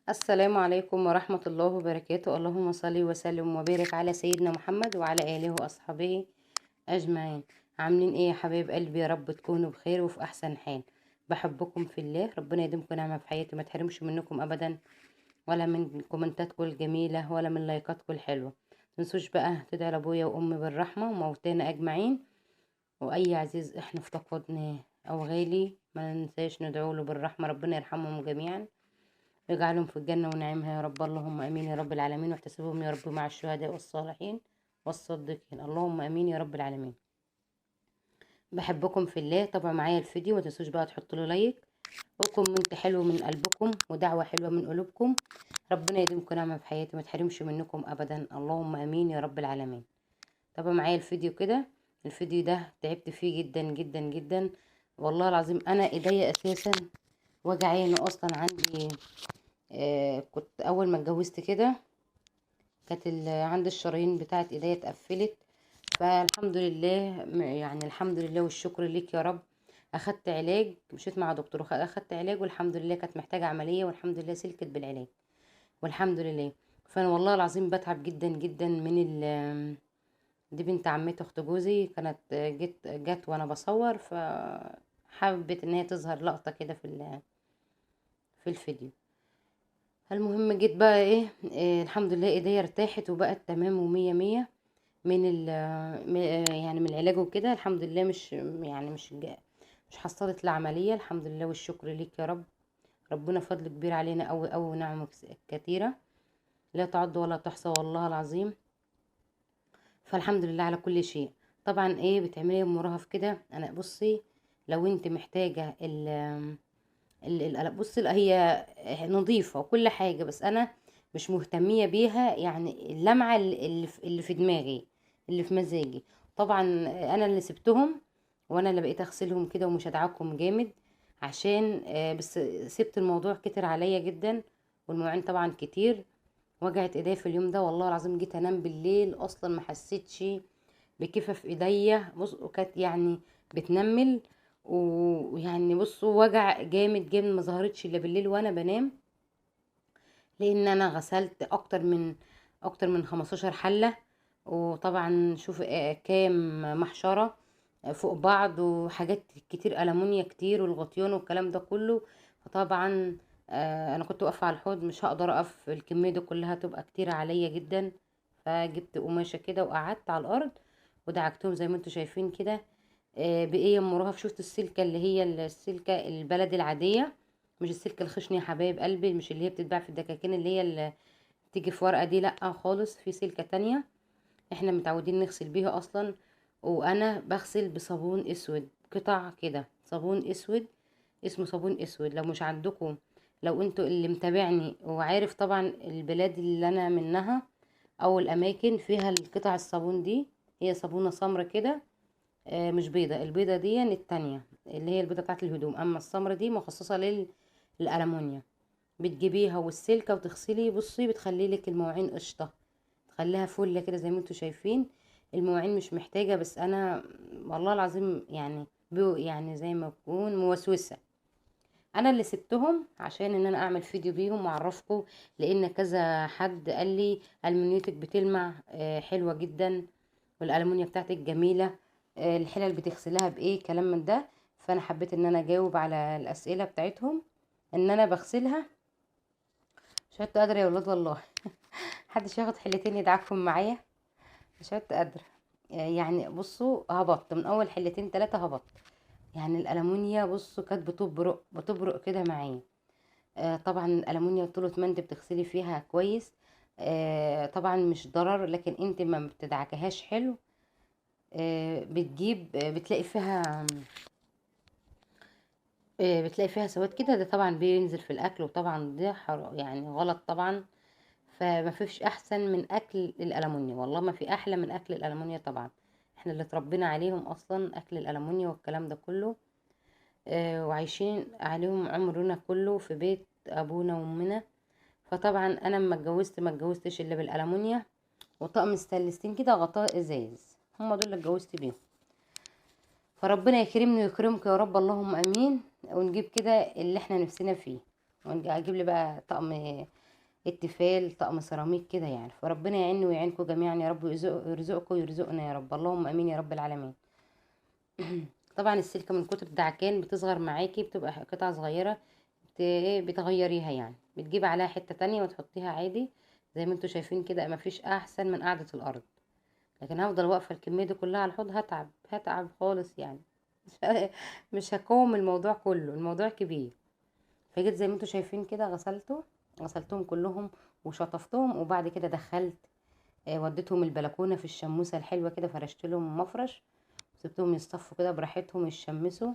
السلام عليكم ورحمة الله وبركاته. اللهم صل وسلم وبارك على سيدنا محمد وعلى آله وأصحابه أجمعين. عاملين ايه يا حبايب قلبي؟ يا رب تكونوا بخير وفي أحسن حال. بحبكم في الله، ربنا يديمكم نعمة في حياتي، ما تحرمش منكم أبدا، ولا من كومنتاتكم الجميلة ولا من لايكاتكم الحلوة. متنسوش بقى تدعي لأبويا وأمي بالرحمة وموتانا أجمعين، وأي عزيز احنا افتقدناه أو غالي ما ننساش ندعوله بالرحمة، ربنا يرحمهم جميعا واجعلهم في الجنة ونعيمها يا رب. اللهم امين يا رب العالمين، واحتسبهم يا رب مع الشهداء والصالحين والصديقين، اللهم امين يا رب العالمين. بحبكم في الله. طبعا معايا الفيديو، ما تنسوش بقى تحطوا له لايك وكومنت حلو من قلبكم ودعوة حلوة من قلوبكم. ربنا يديمكم نعمة في حياتي، ما تحرمش منكم ابدا، اللهم امين يا رب العالمين. طبعا معايا الفيديو كده. الفيديو ده تعبت فيه جدا جدا جدا، والله العظيم انا ايديا اساسا وجعاني اصلا عندي. كنت اول ما اتجوزت كده كانت عند الشرايين بتاعت ايديا اتقفلت، فالحمد لله يعني الحمد لله والشكر ليك يا رب. اخدت علاج، مشيت مع دكتور اخدت علاج والحمد لله، كانت محتاجة عملية والحمد لله سلكت بالعلاج والحمد لله. فانا والله العظيم بتعب جدا جدا من دي بنت عمتي اخت جوزي، كانت جت وانا بصور، فحبت ان هي تظهر لقطة كده في الفيديو. المهم جيت بقى إيه الحمد لله ايديا ارتاحت وبقت تمام ومية مية من ال يعني من العلاج وكده، الحمد لله. مش يعني مش حصلت العملية، الحمد لله والشكر ليك يا رب. ربنا فضل كبير علينا أوي أوي ونعمة كتيرة لا تعد ولا تحصى والله العظيم. فالحمد لله على كل شيء. طبعا ايه بتعملي مرهف كده؟ انا بصي، لو انت محتاجة بصي هي نظيفة وكل حاجة، بس أنا مش مهتمية بيها، يعني اللمعة اللي في دماغي، اللي في مزاجي. طبعا أنا اللي سبتهم وأنا اللي بقيت أغسلهم كده ومش هدعكم جامد عشان بس سبت الموضوع كتر عليا جدا، والمواعين طبعا كتير. وجعت ايديا في اليوم ده والله العظيم، جيت انام بالليل اصلا ما حسيتش بكيفة في ايديا، بص، وكانت يعني بتنمل، ويعني بصوا وجع جامد جامد، ما ظهرتش الا بالليل وانا بنام، لان انا غسلت اكتر من 15 حلة. وطبعا شوف كام محشرة فوق بعض، وحاجات كتير ألمونيا كتير والغطيان والكلام ده كله. فطبعا انا كنت واقفة على الحوض، مش هقدر اقف، الكمية دي كلها تبقى كتير عليا جدا. فجبت قماشة كده وقعدت على الارض ودعكتهم زي ما انتوا شايفين كده. بايه يا ام مرهف؟ شفت السلكة اللي هي السلكة البلد العادية، مش السلكة الخشنة يا حبايب قلبي، مش اللي هي بتتباع في الدكاكين اللي هي اللي بتيجي في ورقة دي، لأ خالص، في سلكة تانية احنا متعودين نغسل بيها اصلا. وانا بغسل بصابون اسود، قطع كده صابون اسود، اسمه صابون اسود. لو مش عندكم، لو انتوا اللي متابعني وعارف طبعا البلاد اللي انا منها او الاماكن فيها القطع الصابون دي، هي صابونة سمرة كده، مش بيضة. البيضة دي التانية اللي هي البيضة بتاعت الهدوم، اما السمرة دي مخصصة للألمونيا. بتجيبيها والسلكة وتغسلي، بصي بتخلي لك المواعين قشطة، تخليها فله كده زي ما انتوا شايفين. المواعين مش محتاجة، بس انا والله العظيم يعني يعني زي ما اكون موسوسة. انا اللي سبتهم عشان ان انا اعمل فيديو بيهم واعرفكم، لان كذا حد قال لي المونيتك بتلمع حلوة جدا، والالمونيا بتاعتك جميلة، الحلل بتغسلها بايه كلام من ده. فانا حبيت ان انا اجاوب على الاسئلة بتاعتهم، ان انا بغسلها. مش عدت قادرة يا ولاد والله. محدش ياخد حلتين يدعكم معايا، مش عدت قادرة. يعني بصوا هبطت من اول حلتين 3 هبطت، يعني الألمونيا بصوا كانت بتبرق بتبرق كده معايا. طبعا الألمونيا طولة ما انت بتغسلي فيها كويس طبعا مش ضرر، لكن انت ما بتدعكهاش حلو بتجيب بتلاقي فيها سواد كده، ده طبعا بينزل في الاكل، وطبعا ده يعني غلط طبعا. فما فيش احسن من اكل الالمونيا، والله ما في احلى من اكل الالمونيا طبعا. احنا اللي اتربينا عليهم اصلا اكل الالمونيا والكلام ده كله، وعايشين عليهم عمرنا كله في بيت ابونا وامنا. فطبعا انا لما اتجوزت ما اتجوزتش الا بالالمونيا وطقم ستانلستين كده غطاء ازاز، هم دول اللي اتجوزت بيهم. فربنا يكرمني ويكرمك يا رب، اللهم امين، ونجيب كده اللي احنا نفسنا فيه. اجيب لي بقى طقم التيفال، طقم سيراميك كده يعني. فربنا يعيني ويعينكم جميعا يا رب، ويرزقكم ويرزقنا يا رب، اللهم امين يا رب العالمين. طبعا السلكه من كتر الدعكان بتصغر معاكي، بتبقى قطعه صغيره، بتغيريها يعني، بتجيبي عليها حته تانية وتحطيها عادي زي ما انتوا شايفين كده. مفيش احسن من قعده الارض. لكن هفضل واقفه الكميه دي كلها على الحوض، هتعب خالص يعني. مش مش هقوم الموضوع كله، الموضوع كبير. فجيت زي ما انتوا شايفين كده، غسلتهم كلهم وشطفتهم، وبعد كده دخلت وديتهم البلكونه في الشموسه الحلوه كده، فرشت لهم مفرش، سبتهم يصطفوا كده براحتهم يشمسوا.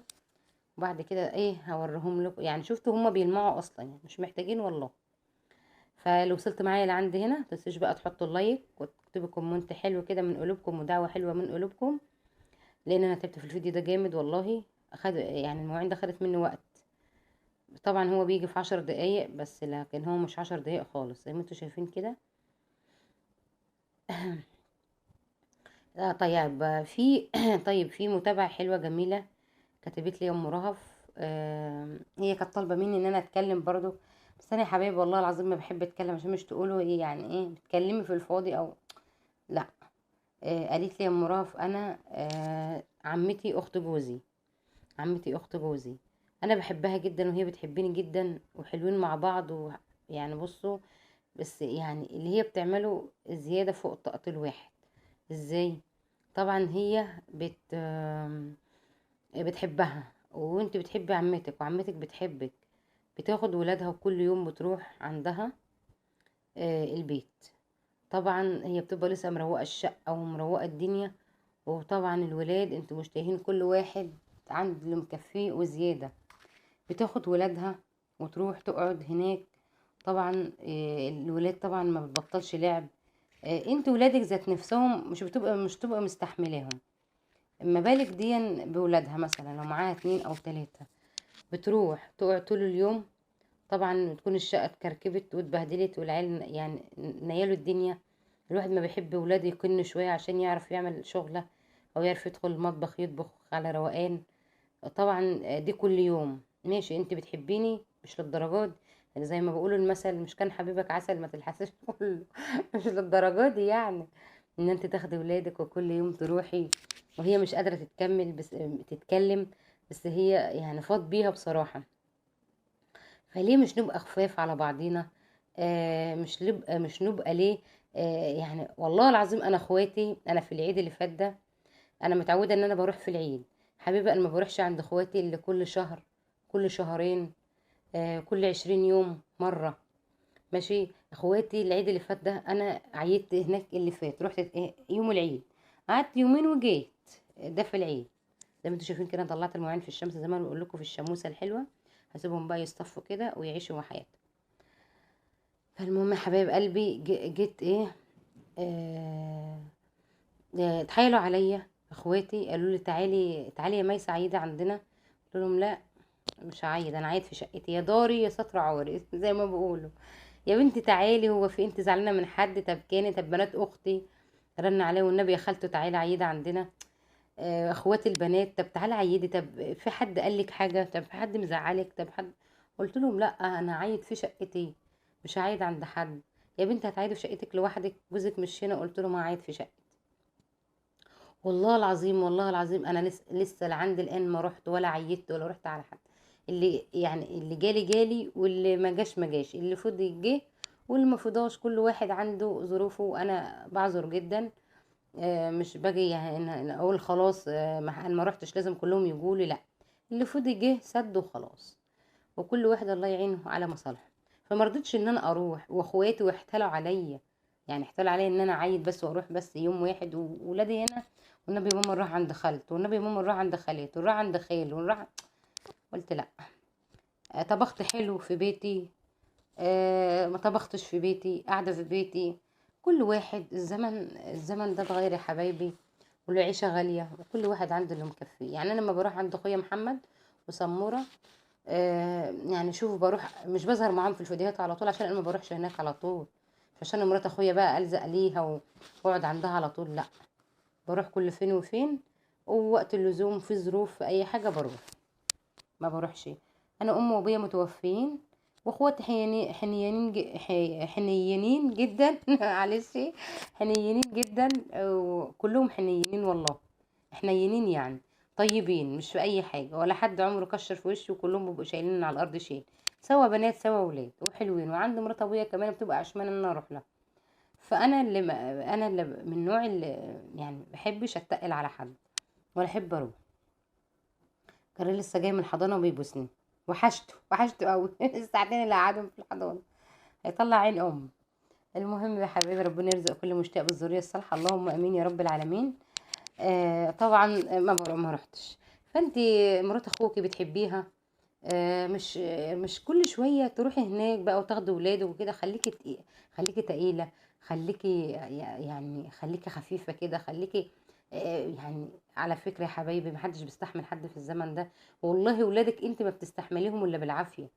وبعد كده هوريهم لكم يعني. شفتوا هما بيلمعوا اصلا يعني، مش محتاجين والله. فلو وصلت معايا لعند هنا، متنسوش بقى تحطوا اللايك وتكتبوا كومنت حلو كده من قلوبكم، ودعوه حلوه من قلوبكم، لان انا تعبت في الفيديو ده جامد والله. اخد يعني المواعين ده خدت مني وقت. طبعا هو بيجي في 10 دقايق بس، لكن هو مش 10 دقايق خالص زي ما انتوا شايفين كده. طيب في طيب في متابعة حلوة جميلة كتبت لي ام رهف. هي كانت طالبة مني ان انا اتكلم برضو، بس انا يا حبايبي والله العظيم ما بحب اتكلم، عشان مش تقولوا ايه يعني ايه بتكلمي في الفاضي او لا. قالت لي يا ام رهف، انا عمتي اخت جوزي، عمتي اخت جوزي، انا بحبها جدا وهي بتحبني جدا، وحلوين مع بعض يعني بصوا، بس يعني اللي هي بتعمله زيادة فوق طاقة الواحد. ازاي؟ طبعا هي بتحبها، وانت بتحبي عمتك وعمتك بتحبك، بتاخد ولادها وكل يوم بتروح عندها البيت. طبعا هي بتبقى لسه مروقة الشقة ومروقة الدنيا، وطبعا الولاد انتوا مش تايهين، كل واحد عنده اللي مكفيه وزيادة. بتاخد ولادها وتروح تقعد هناك. طبعا الولاد طبعا ما بتبطلش لعب. انت ولادك ذات نفسهم مش تبقى مستحملاهم، اما بالك دي بولادها مثلا لو معاها 2 أو 3، بتروح تقعد طول اليوم. طبعا بتكون الشقة اتكركبت واتبهدلت والعيال يعني نيالوا الدنيا. الواحد ما بيحب ولاده يكن شوية عشان يعرف يعمل شغلة، او يعرف يدخل المطبخ يطبخ على روقان. طبعا دي كل يوم ماشي، انت بتحبيني مش للدرجات يعني، زي ما بيقولوا المثل، مش كان حبيبك عسل ما تلحسش كله. مش للدرجات دي يعني، ان انت تاخدي ولادك وكل يوم تروحي، وهي مش قادرة تتكمل بس تتكلم، بس هي يعني فاض بيها بصراحة. فليه مش نبقى خفاف على بعضينا؟ مش نبقى ليه؟ يعني والله العظيم انا اخواتي، انا في العيد اللي فات ده انا متعوده ان انا بروح في العيد. حبيبه انا ما بروحش عند اخواتي الا كل شهر، كل شهرين، كل 20 يوم مره. ماشي اخواتي العيد اللي فات ده انا عيدت هناك، اللي فات رحت يوم العيد، قعدت يومين وجيت. ده في العيد. زي ما انتوا شايفين كده، أنا طلعت المواعين في الشمس زي ما بقول لكم في الشموسه الحلوه. هسيبهم بقى يصطفوا كده ويعيشوا حياتهم. فالمهم يا حبايب قلبي، جيت آه اتحايلوا عليا اخواتي، قالوا لي تعالي تعالي يا ميسة عيدة عندنا. قلت لهم لا، مش هعيد، انا عايد في شقتي يا داري يا ستر عوري زي ما بيقولوا. يا بنتي تعالي، هو في انت زعلانه من حد؟ طب كاني طب بنات اختي رن عليا والنبي يا خالته تعالي عيدة عندنا. اخواتي البنات طب تعالي عيدي، طب في حد قال لك حاجه؟ طب في حد مزعلك؟ طب حد؟ قلت لهم لا، انا عايد في شقتي، مش هعيد عند حد. يا بنتي هتعيدي في شقتك لوحدك، جوزك مش هنا؟ قلت لهم هعيد في شقتي. والله العظيم والله العظيم انا لسه لعند الان ما رحت ولا عيدت ولا رحت على حد. اللي يعني اللي جالي جالي، واللي ما جاش ما جاش، اللي فضي جه واللي ما فضاش. كل واحد عنده ظروفه، وانا بعذر جدا. مش باجي يعني إن اقول خلاص انا ما رحتش لازم كلهم يقولوا لا. اللي فضي جه سد وخلاص، وكل واحد الله يعينه على مصالحه. فما رضيتش ان انا اروح، واخواتي واحتالوا عليا، يعني احتالوا عليا ان انا اعيد بس واروح بس يوم واحد، وولادي هنا. والنبي ماما نروح عند خالته، والنبي ماما نروح عند خالته، ونروح عند خاله، ونروح. قلت لا. طبخت حلو في بيتي، ما طبختش في بيتي، قاعده في بيتي. كل واحد الزمن ده اتغير يا حبايبي، والعيشه غاليه، وكل واحد عنده اللي مكفيه. يعني انا لما بروح عند اخويا محمد وسموره، يعني شوف بروح مش بظهر معاهم في الفيديوهات على طول، عشان انا ما بروحش هناك على طول، مش عشان مرات اخويا بقى الزق ليها واقعد عندها على طول، لا. بروح كل فين وفين، ووقت اللزوم في ظروف في اي حاجه بروح، ما بروحش. انا ام وابويا متوفيين، واخواتي حنينين جدا معلش، حنينين جدا، وكلهم حنينين والله، حنينين يعني، طيبين، مش في اي حاجه، ولا حد عمره كشر في وشه، وكلهم بيبقوا شايلين على الارض شيل، سوا بنات سوا ولاد وحلوين. وعند مرات ابويا كمان بتبقى عشمان ان انا اروح لها. فانا اللي ما انا اللي من النوع اللي يعني بحبش اتقل على حد، ولا احب اروح. كان لسه جاي من الحضانه وبيبوسني، وحشته قوي الساعتين اللي قعدهم في الحضانه، هيطلع عين ام. المهم يا حبيبي، ربنا يرزق كل مشتاق بالذريه الصالحه، اللهم امين يا رب العالمين. طبعا ما رحتش. فانت مرات اخوكي بتحبيها، مش كل شويه تروحي هناك بقى وتاخدي ولادك وكده. خليكي تقيله، خليكي خفيفه كده، خليكي يعني. على فكره يا حبايبي، محدش بيستحمل حد في الزمن ده، والله ولادك انت ما بتستحمليهم الا بالعافيه.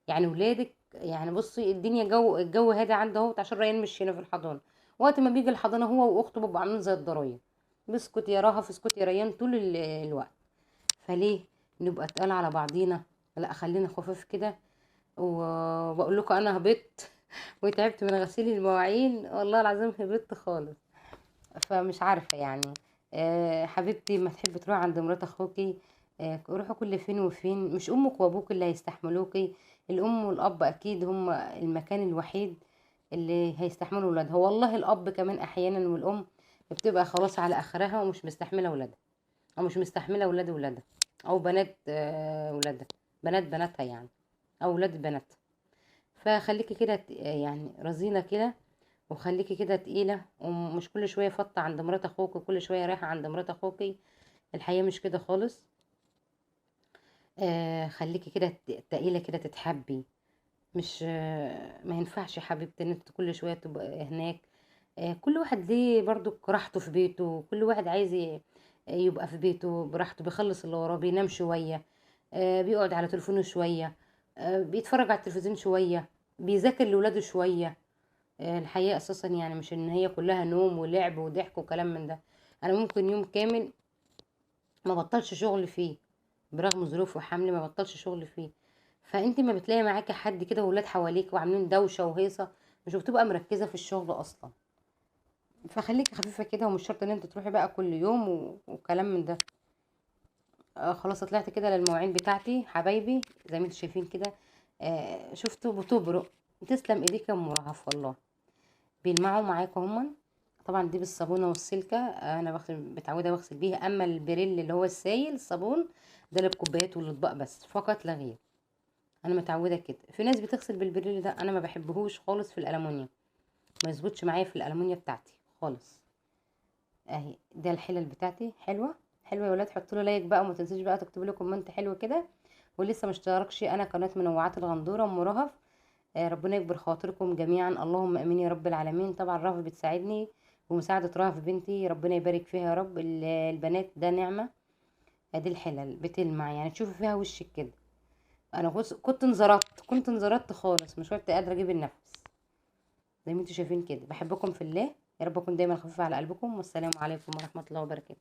يعني ولادك، يعني بصي الدنيا الجو هادي عنده اهوت، عشان ريان مش هنا في الحضانه. وقت ما بيجي الحضانه هو واخته بيبقوا عاملين زي الضرايب، بسكت يا رهف اسكت يا ريان طول الوقت. فليه نبقى تقال على بعضينا؟ لا، خلينا خفاف كده. وبقول لكم انا هبطت وتعبت من غسيل المواعين، والله العظيم هبطت خالص. فمش عارفه يعني. حبيبتي، ما تحبي تروحي عند مرات اخوكي، روحوا كل فين وفين. مش امك وابوك اللي هيستحملوكي، الام والاب اكيد هم المكان الوحيد اللي هيستحملوا ولادها. والله الاب كمان احيانا، والام بتبقى خلاص على اخرها ومش مستحمله ولادها، او مش مستحمله ولادها، او بنات ولادها، بناتها يعني، او ولاد بناتها. فخليكي كده يعني رزينه كده، وخليكي كده تقيله، ومش كل شويه فطه عند مرات اخوك، وكل شويه رايحه عند مرات اخوكي. الحياه مش كده خالص. خليكي كده تقيله كده تتحبي. مش ما ينفعش يا حبيبتي ان انت كل شويه تبقى هناك. كل واحد ليه برضو راحته في بيته، كل واحد عايز يبقى في بيته براحته، بيخلص اللي وراه، بينام شويه، بيقعد على تليفونه شويه، بيتفرج على التلفزيون شويه، بيذاكر لاولاده شويه. الحياه اساسا يعني مش ان هي كلها نوم ولعب وضحك وكلام من ده. انا ممكن يوم كامل ما بطلش شغل فيه، برغم ظروف وحمل ما بطلش شغل فيه. فانت ما بتلاقي معاكي حد كده وولاد حواليك وعاملين دوشه وهيصه، مش بتبقى مركزه في الشغل اصلا. فخليكي خفيفه كده، ومش شرط ان انت تروحي بقى كل يوم وكلام من ده. خلاص طلعت كده للمواعين بتاعتي حبايبي، زي ما انتم شايفين كده. شفتوا بتبرق، تسلم ايديك يا ام رهف والله. بيلمعوا معاكم هما. طبعا دي بالصابونه والسلكه، انا متعوده بغسل بيها. اما البريل اللي هو السائل الصابون ده للكوبايات والاطباق بس، فقط لا غير. انا متعوده كده. في ناس بتغسل بالبريل ده، انا ما بحبهوش خالص في الالمونيا، ما يظبطش معايا في الالمونيا بتاعتي خالص. اهي ده الحلل بتاعتي حلوه. حلوه يا ولاد، حطوا له لايك بقى، وما تنسوش بقى تكتبوا لي كومنت حلو كده. ولسه ما اشتركش انا قناه منوعات الغندوره ام رهف. ربنا يكبر خاطركم جميعا، اللهم امين يا رب العالمين. طبعا رهف بتساعدني، ومساعده رهف بنتي ربنا يبارك فيها يا رب. البنات ده نعمه. ادي الحلل بتلمع، يعني تشوفي فيها وشك كده. انا كنت انزرطت خالص، مش كنت قادره اجيب النفس. زي ما انتم شايفين كده. بحبكم في الله، يا رب اكون دايما خفيفه على قلبكم، والسلام عليكم ورحمه الله وبركاته.